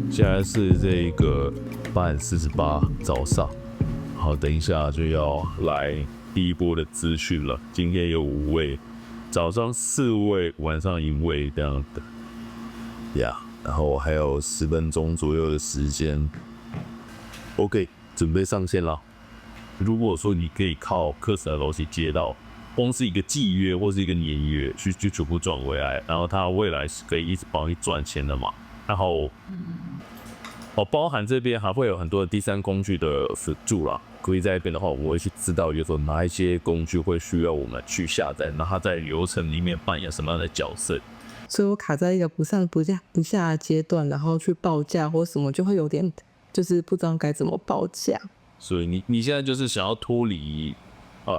现在是这个8点48早上，好，等一下就要来第一波的资讯了。今天有5位，早上4位，晚上1位这样的呀。然后还有10分钟左右的时间 ，OK， 准备上线了。如果说你可以靠课程的东西接到，光是一个季约或是一个年约去全部转回来，然后它未来是可以一直帮你赚钱的嘛。然后包含这边还会有很多的第三工具的辅助啦。可以在这边的话，我会去知道，就是说哪一些工具会需要我们去下载，那它在流程里面扮演什么样的角色。所以我卡在一个不上不下的阶段，然后去报价或什么，就会有点就是不知道该怎么报价。所以你现在就是想要脱离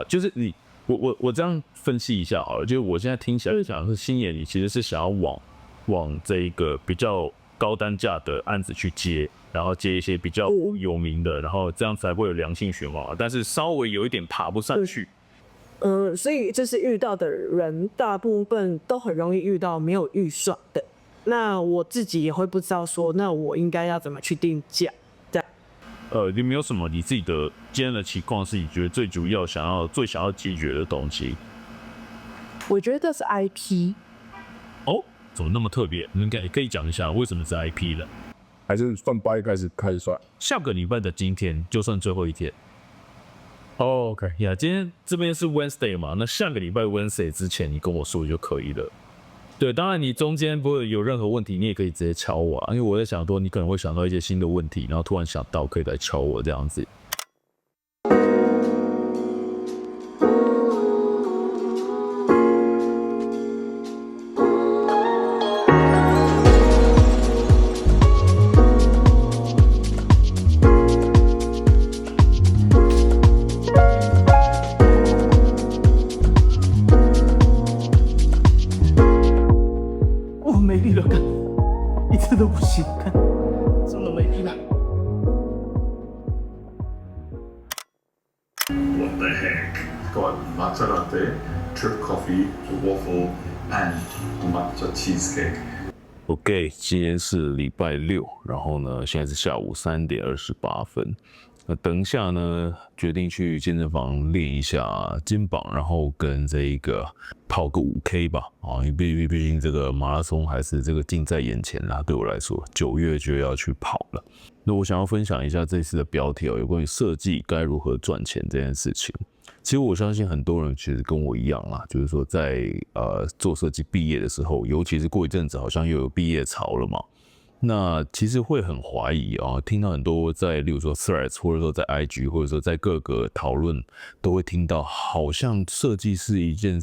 就是我这样分析一下好了，就是我现在听起来想是星野，你其实是想要往这一个比较高单价的案子去接，然后接一些比较有名的，然后这样才会有良性循环，但是稍微有一点爬不上去。所以就是遇到的人大部分都很容易遇到没有预算的，那我自己也会不知道说，那我应该要怎么去定价？有没有什么你自己的今天的情况是你觉得最主要最想要解决的东西？我觉得是 IP。怎么那么特别？你可以讲一下为什么是 IP 呢？还是算8月开始算？下个礼拜的今天就算最后一天。OK 呀，今天这边是 Wednesday 嘛，那下个礼拜 Wednesday 之前你跟我说就可以了。对，当然你中间不会有任何问题，你也可以直接敲我因为我在想说你可能会想到一些新的问题，然后突然想到可以来敲我这样子。没力了，干一次都不行，干真的没力了。What the heck? Got matcha latte, drip coffee, waffle, and matcha cheesecake. OK， 今天是礼拜6，然后呢，现在是下午3点28分。那等一下呢，决定去健身房练一下肩膀，然后跟这一个跑个5K 吧。因为毕竟这个马拉松还是这个近在眼前啦。对我来说，9月就要去跑了。那我想要分享一下这次的标题有关于设计该如何赚钱这件事情。其实我相信很多人其实跟我一样啦，就是说在做设计毕业的时候，尤其是过一阵子好像又有毕业潮了嘛。那其实会很怀疑听到很多在例如说 Threads 或者说在 IG 或者说在各个讨论都会听到，好像设计是一件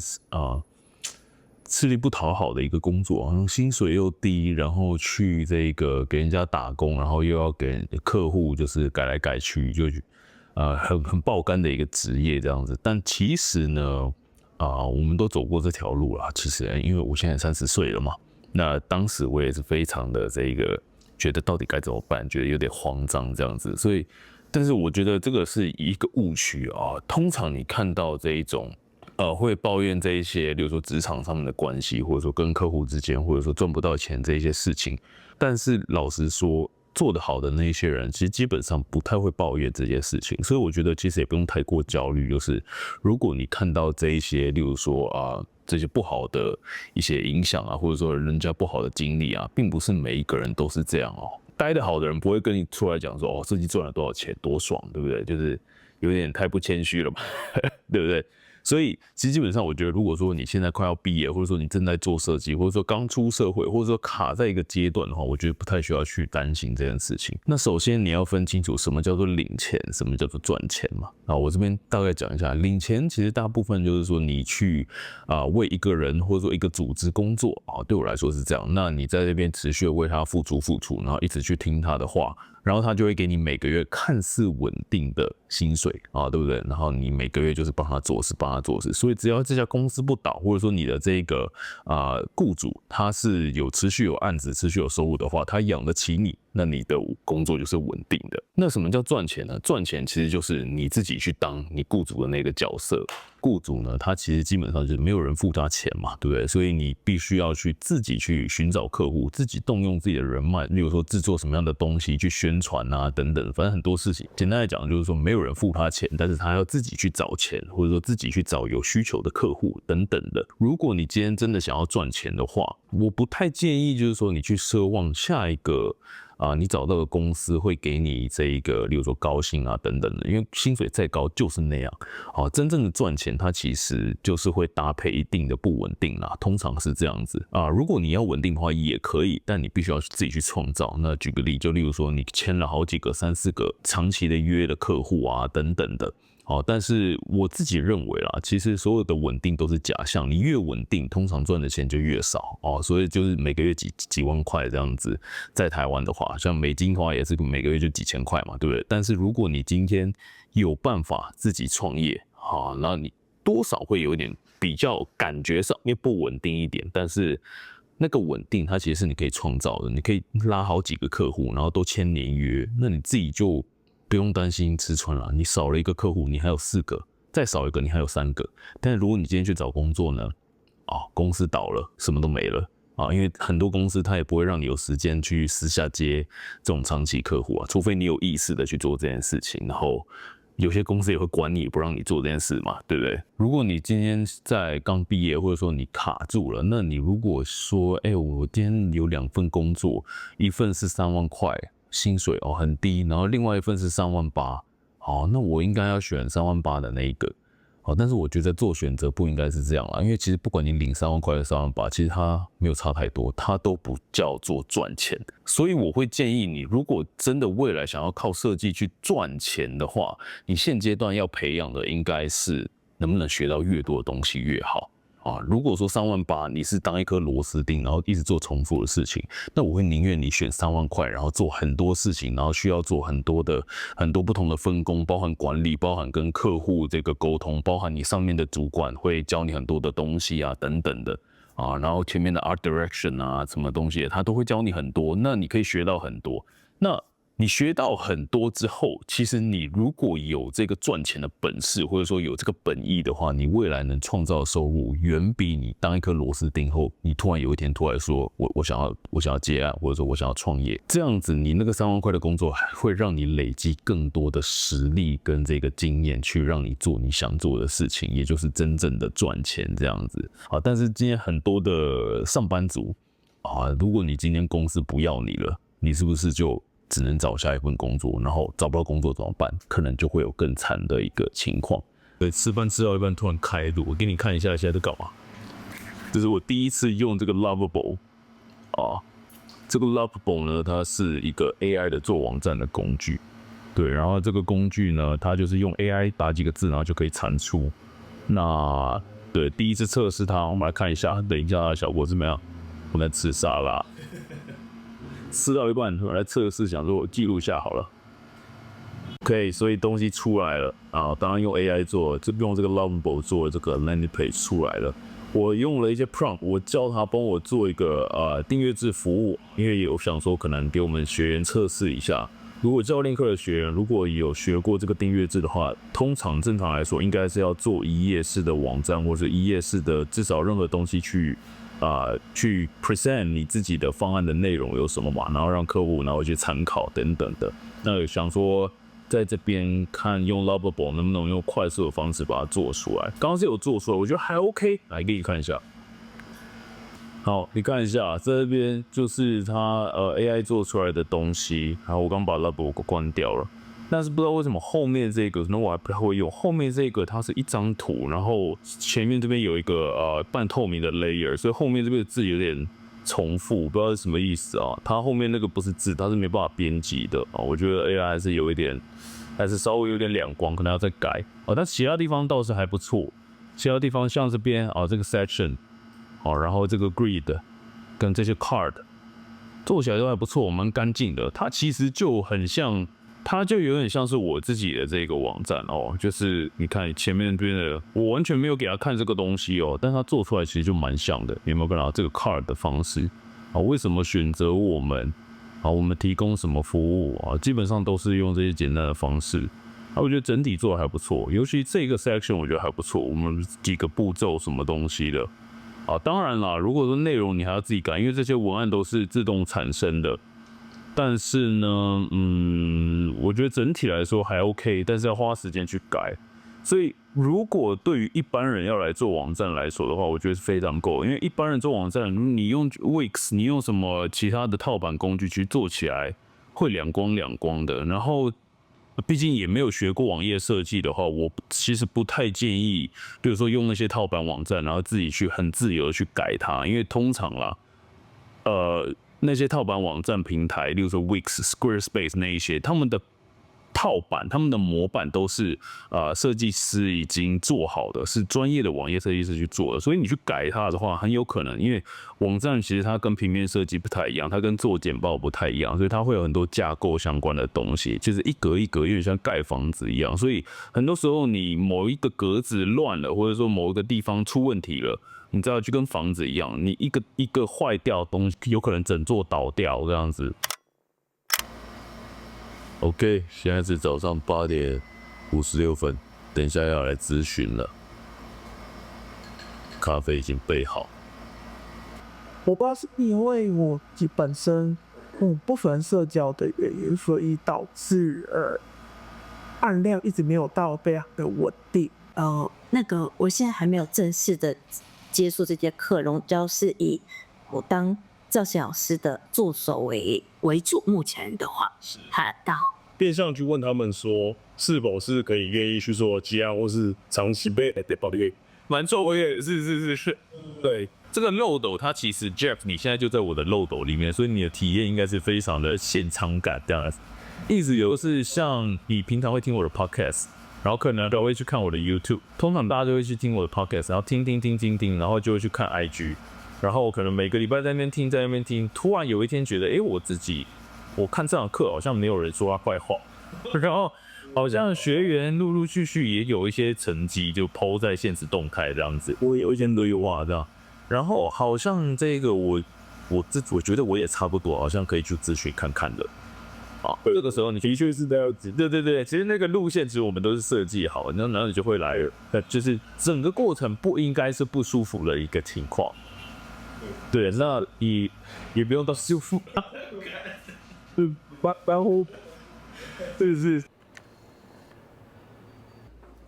吃力不讨好的一个工作，好像薪水又低，然后去这个给人家打工，然后又要给客户就是改来改去，就很爆肝的一个职业这样子。但其实呢我们都走过这条路啦。其实因为我现在30岁了嘛。那当时我也是非常的这个觉得到底该怎么办，觉得有点慌张这样子，所以，但是我觉得这个是一个误区通常你看到这一种会抱怨这一些，比如说职场上面的关系，或者说跟客户之间，或者说赚不到钱这一些事情，但是老实说，做得好的那一些人，其实基本上不太会抱怨这些事情，所以我觉得其实也不用太过焦虑。就是如果你看到这一些，例如说这些不好的一些影响或者说人家不好的经历并不是每一个人都是这样待得好的人不会跟你出来讲说设计赚了多少钱多爽，对不对？就是有点太不谦虚了嘛，对不对？所以其实基本上我觉得，如果说你现在快要毕业，或者说你正在做设计，或者说刚出社会，或者说卡在一个阶段的话，我觉得不太需要去担心这件事情。那首先你要分清楚什么叫做领钱，什么叫做赚钱嘛。我这边大概讲一下，领钱其实大部分就是说你去为一个人或者说一个组织工作对我来说是这样。那你在这边持续的为他付出，然后一直去听他的话。然后他就会给你每个月看似稳定的薪水啊，对不对？然后你每个月就是帮他做事，所以只要这家公司不倒，或者说你的这个雇主他是有持续有案子、持续有收入的话，他养得起你，那你的工作就是稳定的。那什么叫赚钱呢？赚钱其实就是你自己去当你雇主的那个角色。雇主呢，他其实基本上就是没有人付他钱嘛，对不对？所以你必须要去自己去寻找客户，自己动用自己的人脉，例如说制作什么样的东西去宣传啊等等，反正很多事情。简单来讲就是说，没有人付他钱，但是他要自己去找钱，或者说自己去找有需求的客户等等的。如果你今天真的想要赚钱的话，我不太建议就是说你去奢望下一个你找到的公司会给你这一个，例如说高薪啊等等的，因为薪水再高就是那样。真正的赚钱它其实就是会搭配一定的不稳定啦，通常是这样子如果你要稳定的话也可以，但你必须要自己去创造。那举个例，就例如说你签了好几个、3、4个长期的约的客户啊等等的。但是我自己认为啦，其实所有的稳定都是假象，你越稳定，通常赚的钱就越少所以就是每个月几万块这样子。在台湾的话，像美金的话也是每个月就几千块嘛，对不对？但是如果你今天有办法自己创业那你多少会有一点比较感觉上面不稳定一点，但是那个稳定它其实是你可以创造的，你可以拉好几个客户，然后都签年约，那你自己就不用担心吃穿了。你少了一个客户，你还有4个，再少一个你还有3个。但是如果你今天去找工作呢，公司倒了，什么都没了因为很多公司它也不会让你有时间去私下接这种长期客户除非你有意识的去做这件事情，然后有些公司也会管你不让你做这件事嘛，对不对？如果你今天在刚毕业，或者说你卡住了，那你如果说我今天有2份工作，一份是3万块薪水很低，然后另外一份是3万8，那我应该要选3万8的那一个但是我觉得做选择不应该是这样啦，因为其实不管你领3万块还是3万8，其实它没有差太多，它都不叫做赚钱。所以我会建议你，如果真的未来想要靠设计去赚钱的话，你现阶段要培养的应该是能不能学到越多的东西越好。如果说3万8你是当一颗螺丝钉，然后一直做重复的事情，那我会宁愿你选3万块，然后做很多事情，然后需要做很多不同的分工，包含管理，包含跟客户这个沟通，包含你上面的主管会教你很多的东西等等的然后前面的 art direction什么东西他都会教你很多，那你可以学到很多。那你学到很多之后，其实你如果有这个赚钱的本事，或者说有这个本意的话，你未来能创造的收入远比你当一颗螺丝钉后，你突然有一天突然说我想要接案，或者说我想要创业，这样子你那个3万块的工作会让你累积更多的实力跟这个经验，去让你做你想做的事情，也就是真正的赚钱这样子但是今天很多的上班族如果你今天公司不要你了，你是不是就只能找下一份工作，然后找不到工作怎么办？可能就会有更惨的一个情况。对，吃饭吃到一半突然开录，我给你看一下现在在干嘛。这是我第一次用这个 Lovable 这个 Lovable 呢，它是一个 AI 的做网站的工具。对，然后这个工具呢，它就是用 AI 打几个字，然后就可以产出。那对，第一次测试它，我们来看一下，等一下效果怎么样？我在吃沙拉。吃到一半，我来测试，想说我记录一下好了。OK， 所以东西出来了当然用 AI 做，用这个 Lovable 做这个 landing page 出来了。我用了一些 prompt， 我叫他帮我做一个订阅制服务，因为有想说可能给我们学员测试一下。如果教练课的学员如果有学过这个订阅制的话，通常正常来说应该是要做1页式的网站，或者1页式的至少任何东西去 present 你自己的方案的内容有什么嘛，然后让客户拿回去参考等等的。那想说在这边看用 Lovable 能不能用快速的方式把它做出来。刚刚是有做出来，我觉得还 OK， 来给你看一下。好，你看一下，在这边就是它AI 做出来的东西。然后我刚把 Lovable 关掉了。但是不知道为什么后面这个，那我还不太会用。后面这个它是一张图，然后前面这边有一个半透明的 layer， 所以后面这边的字有点重复，不知道是什么意思它后面那个不是字，它是没办法编辑的我觉得 AI 还是有一点，还是稍微有点两光，可能要再改但其他地方倒是还不错。其他地方像这边这个 section然后这个 grid 跟这些 card 做起来都还不错，蛮干净的。它其实就很像，它就有点像是我自己的这个网站哦，就是你看前面这边的，我完全没有给他看这个东西哦，但它做出来其实就蛮像的。你有没有看到这个 card 的方式啊？为什么选择我们？啊，我们提供什么服务啊？基本上都是用这些简单的方式。啊，我觉得整体做的还不错，尤其这个 section 我觉得还不错。我们几个步骤什么东西的。啊，当然啦，如果说内容你还要自己改，因为这些文案都是自动产生的。但是呢，我觉得整体来说还 OK， 但是要花时间去改。所以，如果对于一般人要来做网站来说的话，我觉得是非常够。因为一般人做网站，你用 Wix， 你用什么其他的套版工具去做起来，会两光的。然后，毕竟也没有学过网页设计的话，我其实不太建议，比如说用那些套版网站，然后自己去很自由的去改它，因为通常啦，那些套版网站平台，例如说 Wix、Squarespace 那一些，他们的套版、他们的模板都是设计师已经做好的，是专业的网页设计师去做的，所以你去改它的话，很有可能，因为网站其实它跟平面设计不太一样，它跟做简报不太一样，所以它会有很多架构相关的东西，就是一格一格，有点像盖房子一样，所以很多时候你某一个格子乱了，或者说某一个地方出问题了。你知道，就跟房子一样，你一个坏掉的东西，有可能整座倒掉这样子。OK， 现在是早上8点56分，等一下要来咨询了。咖啡已经备好。我不知道是因为我本身不喜欢社交的原因，所以导致按量一直没有到非常的稳定。那个我现在还没有正式的接触这节课，荣教是以我当造型老师的助手为主。目前的话，变相去问他们说，是否是可以愿意去做接案或是长期被保利。蛮错，我也是，对。这个漏斗它其实 Jeff， 你现在就在我的漏斗里面，所以你的体验应该是非常的现场感这样子。意思就是像你平常会听我的 podcast， 然后可能都会去看我的 YouTube， 通常大家都会去听我的 podcast， 然后听，然后就会去看 IG， 然后可能每个礼拜在那边听，突然有一天觉得，我看这堂课好像没有人说他坏话，然后好像学员陆陆续续也有一些成绩就 po 在现实动态这样子，我有一些对话这样。然后好像这个我觉得我也差不多，好像可以去咨询看看的。啊，这个时候你的确是这样子，对，其实那个路线其实我们都是设计好，然后你就会来了，就是整个过程不应该是不舒服的一个情况。对，那也不用到舒服，然后这是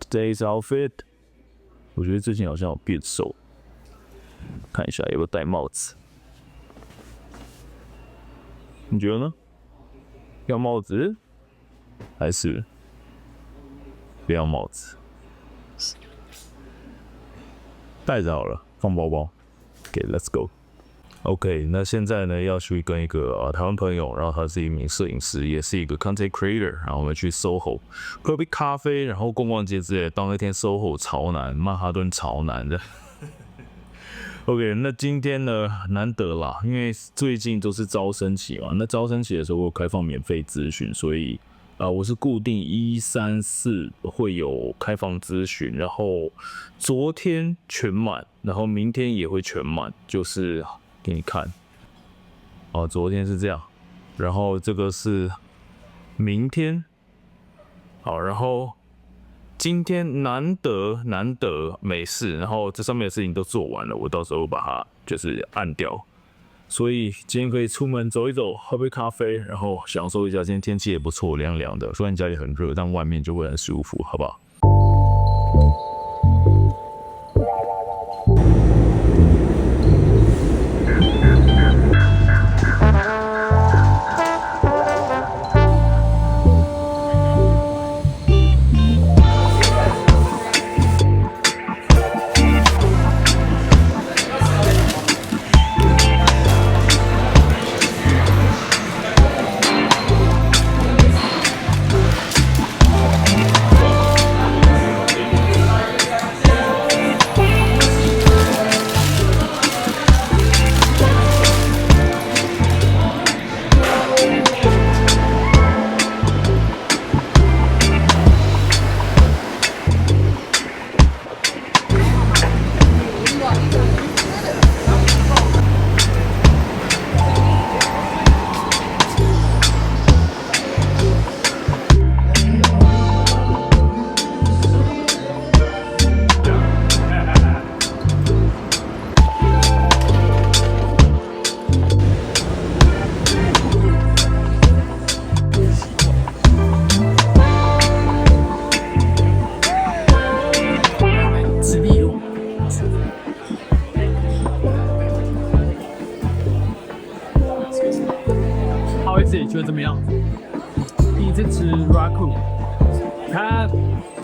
Today's outfit， 我觉得最近好像有变瘦。看一下有没有戴帽子，你觉得呢？要帽子还是不要帽子？戴着好了，放包包。OK，let's go。OK， 那现在呢要去跟一个台湾朋友，然后他是一名摄影师，也是一个 content creator， 然后我们去 SOHO 喝杯咖啡，然后逛街之类的。到那天 SOHO 超难，曼哈顿超难的。OK， 那今天呢难得啦，因为最近都是招生期嘛。那招生期的时候我有开放免费咨询，所以我是固定1、3、4会有开放咨询，然后昨天全满，然后明天也会全满，就是给你看。昨天是这样，然后这个是明天，好，然后。今天难得没事，然后这上面的事情都做完了，我到时候把它就是按掉，所以今天可以出门走一走，喝杯咖啡，然后享受一下。今天天气也不错，凉凉的，虽然家里很热，但外面就会很舒服，好不好？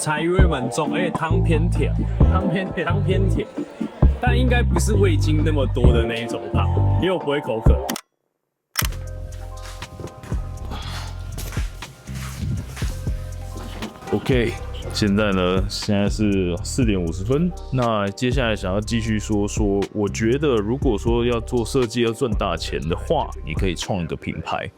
柴鱼味蛮重，而且汤偏甜，汤偏甜，但应该不是味精那么多的那一种汤，因为我不会口渴。OK， 现在是4点50分。那接下来想要继续说，我觉得如果说要做设计要赚大钱的话，你可以创一个品牌。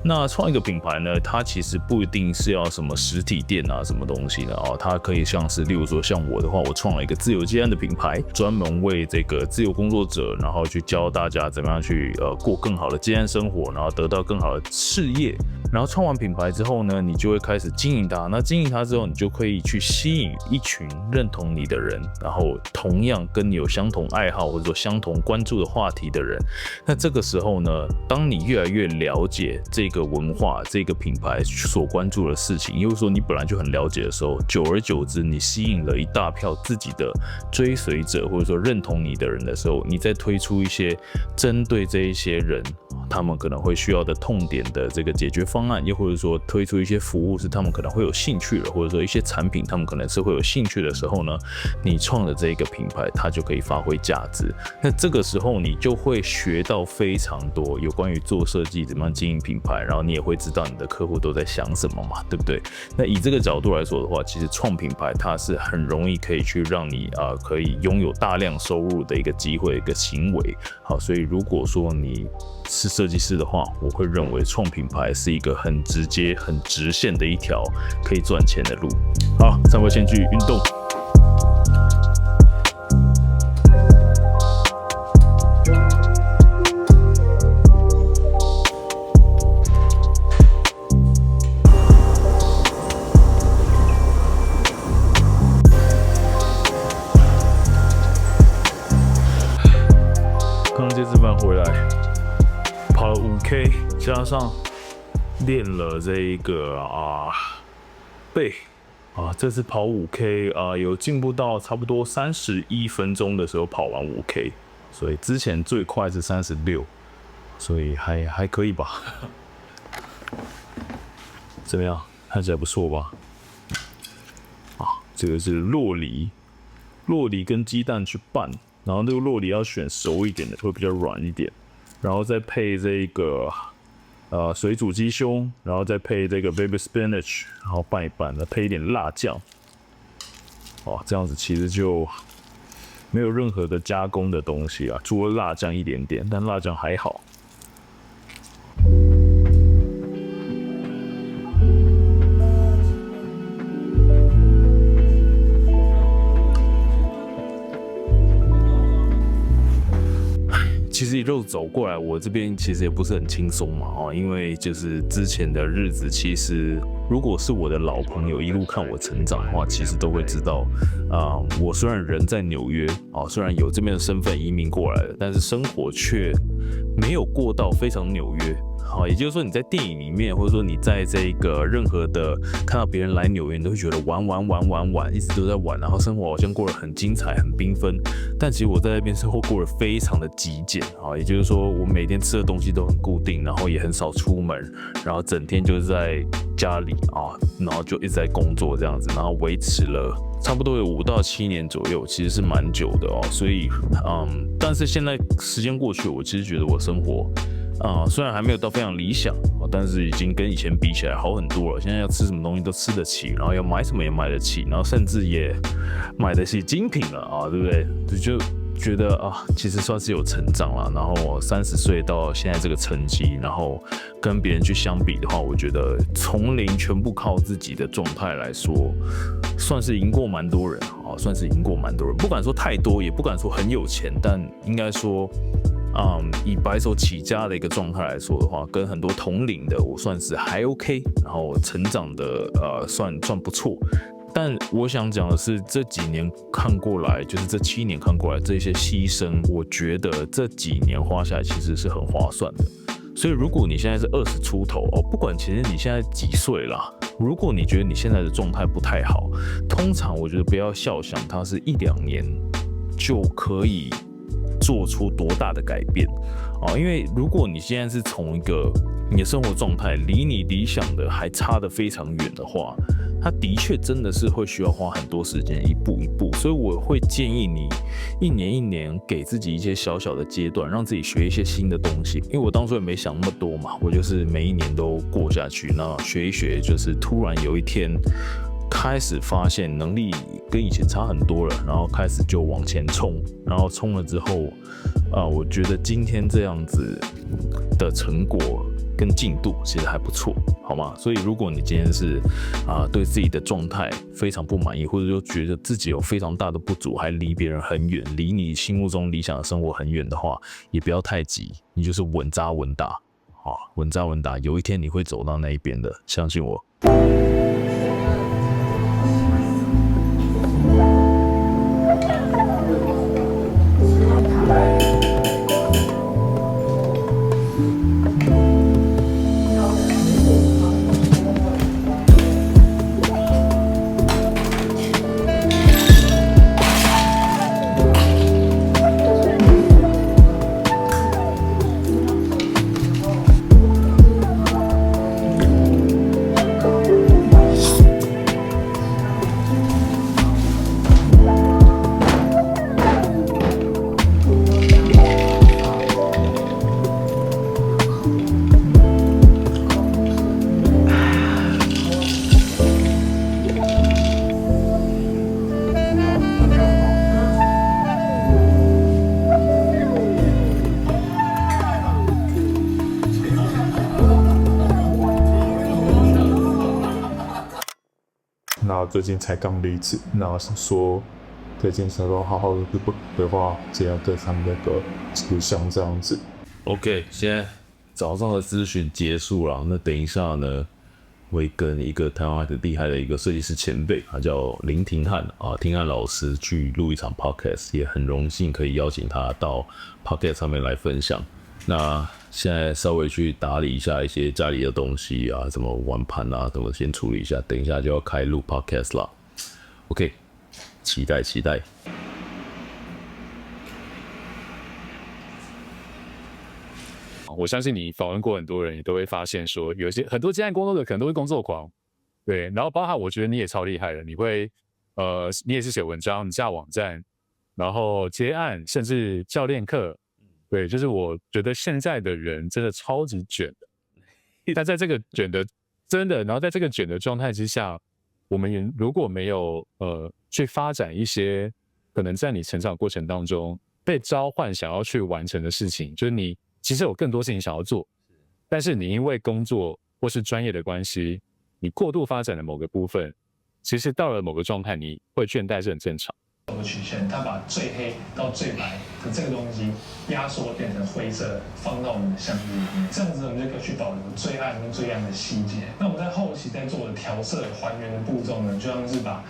那创一个品牌呢，它其实不一定是要什么实体店啊，什么东西的哦，它可以像是，例如说像我的话，我创了一个自由接案的品牌，专门为这个自由工作者，然后去教大家怎么样去过更好的接案生活，然后得到更好的事业。然后创完品牌之后呢，你就会开始经营它。那经营它之后，你就可以去吸引一群认同你的人，然后同样跟你有相同爱好或者说相同关注的话题的人。那这个时候呢，当你越来越了解这个文化、这个品牌所关注的事情，也就是说你本来就很了解的时候，久而久之，你吸引了一大票自己的追随者，或者说认同你的人的时候，你再推出一些针对这一些人他们可能会需要的痛点的这个解决方案，又或者说推出一些服务是他们可能会有兴趣的，或者说一些产品他们可能是会有兴趣的时候呢，你创的这个品牌它就可以发挥价值。那这个时候你就会学到非常多有关于做设计怎么样经营品牌，然后你也会知道你的客户都在想什么嘛，对不对？那以这个角度来说的话，其实创品牌它是很容易可以去让你可以拥有大量收入的一个机会，一个行为。好，所以如果说你是设计师的话，我会认为创品牌是一个很直接、很直线的一条可以赚钱的路。好，3位先去运动。刚健身房回来，跑了5K， 加上练了这一个背这次跑5K 有进步到差不多31分钟的时候跑完5K， 所以之前最快是36，所以还可以吧？怎么样？看起来不错吧？这个是酪梨跟鸡蛋去拌。然后这个酪梨要选熟一点的，会比较软一点，然后再配这个水煮鸡胸，然后再配这个 baby spinach， 然后拌一拌，再配一点辣酱。这样子其实就没有任何的加工的东西啊，除了辣酱一点点，但辣酱还好。其实一路走过来，我这边其实也不是很轻松嘛，因为就是之前的日子，其实如果是我的老朋友一路看我成长的话，其实都会知道，我虽然人在纽约，虽然有这边的身份移民过来了，但是生活却没有过到非常纽约。也就是说你在电影里面，或者说你在这个任何的看到别人来纽约，你都会觉得玩，一直都在玩，然后生活好像过得很精彩、很缤纷。但其实我在那边生活过得非常的极简也就是说我每天吃的东西都很固定，然后也很少出门，然后整天就是在家里然后就一直在工作这样子，然后维持了差不多有5到7年左右，其实是蛮久的所以但是现在时间过去，我其实觉得我生活虽然还没有到非常理想，但是已经跟以前比起来好很多了。现在要吃什么东西都吃得起，然后要买什么也买得起，然后甚至也买得起精品了对不对？就觉得其实算是有成长了。然后30岁到现在这个成绩，然后跟别人去相比的话，我觉得从零全部靠自己的状态来说，算是赢过蛮多人算是赢过蛮多人。不敢说太多，也不敢说很有钱，但应该说。以白手起家的一个状态来说的话，跟很多同龄的我算是还 OK， 然后成长的算不错。但我想讲的是，这几年看过来，就是这7年看过来，这些牺牲，我觉得这几年花下来其实是很划算的。所以如果你现在是20出头不管其实你现在几岁啦，如果你觉得你现在的状态不太好，通常我觉得不要笑想它是1-2年就可以做出多大的改变因为如果你现在是从一个你的生活状态离你理想的还差得非常远的话，它的确真的是会需要花很多时间，一步一步。所以我会建议你一年一年给自己一些小小的阶段，让自己学一些新的东西。因为我当初也没想那么多嘛，我就是每一年都过下去，那学一学，就是突然有一天开始发现能力跟以前差很多了，然后开始就往前冲，然后冲了之后，我觉得今天这样子的成果跟进度其实还不错，好吗？所以如果你今天是对自己的状态非常不满意，或者说觉得自己有非常大的不足，还离别人很远，离你心目中理想的生活很远的话，也不要太急，你就是稳扎稳打，稳扎稳打，有一天你会走到那一边的，相信我。那最近才刚离职，那是说在健身房好好的规划这样的他们那个事项这样子。OK， 现在早上的咨询结束了，那等一下呢，会跟一个台湾很厉害的一个设计师前辈，他叫林廷汉廷汉老师去录一场 podcast， 也很荣幸可以邀请他到 podcast 上面来分享。那现在稍微去打理一下一些家里的东西什么碗盘什么先处理一下，等一下就要开录 podcast 啦。OK， 期待。我相信你访问过很多人，也都会发现说，有些很多接案工作者可能都是工作狂，对，然后包含我觉得你也超厉害的，你会你也是写文章，你架网站，然后接案，甚至教练课，对，就是我觉得现在的人真的超级卷的，但在这个卷的真的，然后在这个卷的状态之下，我们如果没有去发展一些可能在你成长过程当中被召唤想要去完成的事情，就是你其实有更多事情想要做，但是你因为工作或是专业的关系，你过度发展了某个部分，其实到了某个状态，你会倦怠是很正常。的曲线，它把最黑到最白的这个东西压缩变成灰色，放到我们的相机里面，这样子我们就可以去保留最暗跟最亮的细节。那我们在后期在做的调色还原的步骤呢，就像是把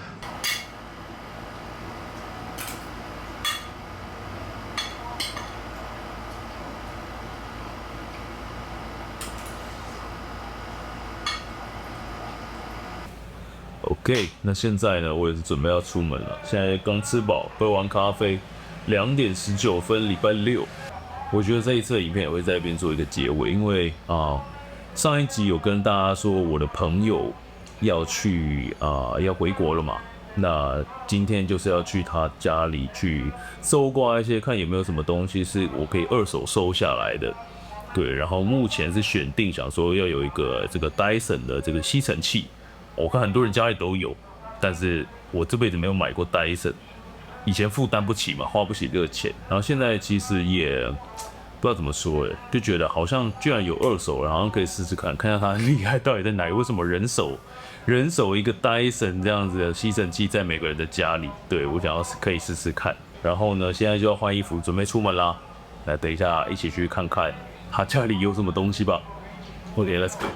OK， 那现在呢，我也是准备要出门了。现在刚吃饱，喝完咖啡，2点19分，礼拜六。我觉得这一次的影片也会在这边做一个结尾，因为上一集有跟大家说我的朋友要去要回国了嘛，那今天就是要去他家里去搜刮一些，看有没有什么东西是我可以二手收下来的。对，然后目前是选定想说要有一个这个 Dyson 的这个吸尘器。我看很多人家里都有，但是我这辈子没有买过 Dyson， 以前负担不起嘛，花不起这个钱，然后现在其实也不知道怎么说就觉得好像居然有二手，然后可以试试看，看一下它厉害到底在哪里。为什么人手一个 Dyson 这样子的吸尘器在每个人的家里？对，我想要可以试试看。然后呢，现在就要换衣服，准备出门啦。来，等一下一起去看看他家里有什么东西吧。OK，let's go。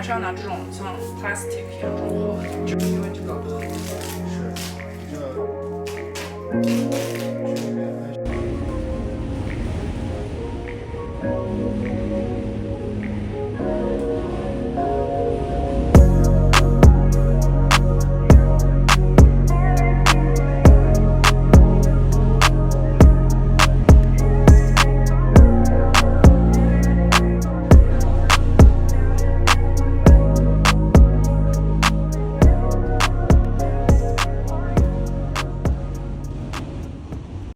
是要拿这种像 plastic 一样很厚的，就是因为这个是这个。